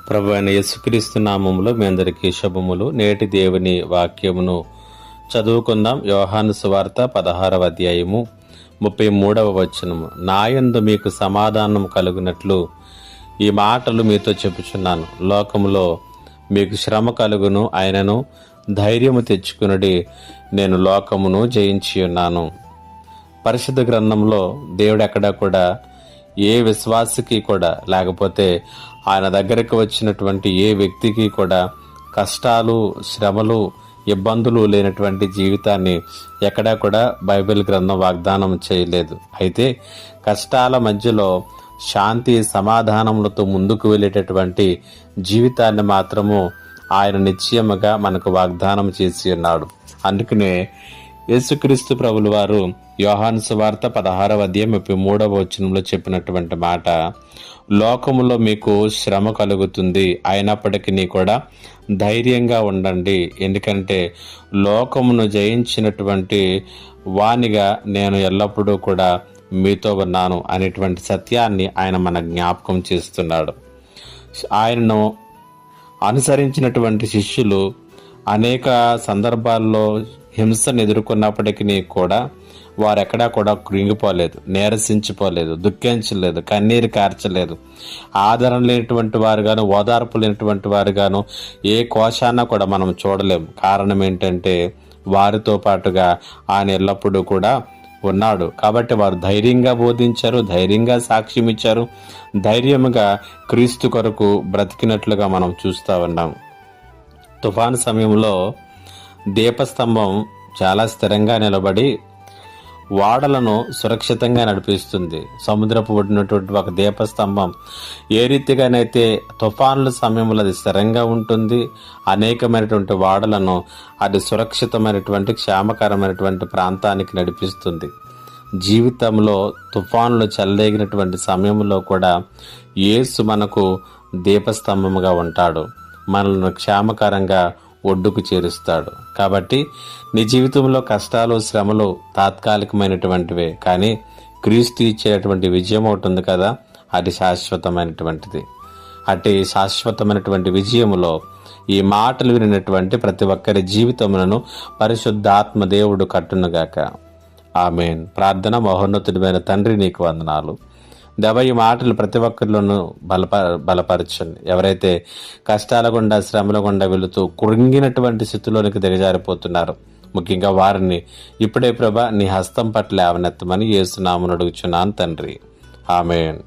ప్రభు అయిన యేసుక్రీస్తు నామములో మీ అందరికీ శుభములు. నేటి దేవుని వాక్యమును చదువుకుందాం. యోహాను సువార్త 16వ అధ్యాయము 33వ వచనము. నాయందు మీకు సమాధానం కలుగునట్లు ఈ మాటలు మీతో చెప్పుచున్నాను. లోకములో మీకు శ్రమ కలుగును, ఆయనను ధైర్యము తెచ్చుకునుడి, నేను లోకమును జయించి ఉన్నాను. పరిశుద్ధ గ్రంథంలో దేవుడు ఎక్కడా కూడా ఏ విశ్వాసికి కూడా, లేకపోతే ఆయన దగ్గరకు వచ్చినటువంటి ఏ వ్యక్తికి కూడా కష్టాలు, శ్రమలు, ఇబ్బందులు లేనటువంటి జీవితాన్ని ఎక్కడా కూడా బైబిల్ గ్రంథం వాగ్దానం చేయలేదు. అయితే కష్టాల మధ్యలో శాంతి సమాధానములతో ముందుకు వెళ్ళేటటువంటి జీవితాన్ని మాత్రము ఆయన నిశ్చయముగా మనకు వాగ్దానం చేసి ఉన్నాడు. అందుకనే యేసుక్రీస్తు ప్రభులు వారు యోహాను సువార్త 16వ అధ్యాయం 33వ వచనంలో చెప్పినటువంటి మాట, లోకములో మీకు శ్రమ కలుగుతుంది, అయినప్పటికీ కూడా ధైర్యంగా ఉండండి, ఎందుకంటే లోకమును జయించినటువంటి వానిగా నేను ఎల్లప్పుడూ కూడా మీతో ఉన్నాను అనేటువంటి సత్యాన్ని ఆయన మన జ్ఞాపకం చేస్తున్నాడు. ఆయనను అనుసరించినటువంటి శిష్యులు అనేక సందర్భాల్లో హింసను ఎదుర్కొన్నప్పటికీ కూడా వారెక్కడా కూడా కృంగిపోలేదు, నీరసించిపోలేదు, దుఃఖించలేదు, కన్నీరు కార్చలేదు. ఆదరణ లేనటువంటి వారుగాను, ఓదార్పు లేనటువంటి వారుగాను ఏ కోశాన్న కూడా మనం చూడలేము. కారణం ఏంటంటే వారితో పాటుగా ఆయన ఎల్లప్పుడూ కూడా ఉన్నాడు. కాబట్టి వారు ధైర్యంగా బోధించారు, ధైర్యంగా సాక్ష్యం ఇచ్చారు, ధైర్యంగా క్రీస్తు కొరకు బ్రతికినట్లుగా మనం చూస్తూ ఉన్నాం. తుఫాను సమయంలో దీపస్తంభం చాలా స్థిరంగా నిలబడి వాడలను సురక్షితంగా నడిపిస్తుంది. సముద్రపు ఒడినటువంటి ఒక దీపస్తంభం ఏ రీతిగానైతే తుఫానుల సమయంలో అది స్థిరంగా ఉంటుంది, అనేకమైనటువంటి వాడలను అది సురక్షితమైనటువంటి క్షేమకరమైనటువంటి ప్రాంతానికి నడిపిస్తుంది. జీవితంలో తుఫానులు చెలరేగినటువంటి సమయంలో కూడా యేసు మనకు దీపస్తంభముగా ఉంటాడు, మనల్ని క్షేమకరంగా ఒడ్డుకు చేరుస్తాడు. కాబట్టి నీ జీవితంలో కష్టాలు, శ్రమలు తాత్కాలికమైనటువంటివే, కానీ క్రీస్తు ఇచ్చేటువంటి విజయం ఒకటి ఉంది కదా, అది శాశ్వతమైనటువంటిది. అటు శాశ్వతమైనటువంటి విజయములో ఈ మాటలు వినినటువంటి ప్రతి ఒక్కరి జీవితములను పరిశుద్ధాత్మ దేవుడు కట్టునుగాక. ఆమేన్. ప్రార్థన. మహోన్నతుడైన తండ్రి, నీకు వందనాలు. దేవా, ఈ మాటలు ప్రతి ఒక్కరిలోనూ బలపరచండి. ఎవరైతే కష్టాల గుండా, శ్రమల గుండా వెళుతూ కృంగినటువంటి స్థితిలోనికి దిగజారిపోతున్నారు, ముఖ్యంగా వారిని ఇప్పుడే ప్రభా నీ హస్తం పట్ల లేవనెత్తమని యేసు నామమున అడుగుచున్నాను తండ్రి. ఆమేన్.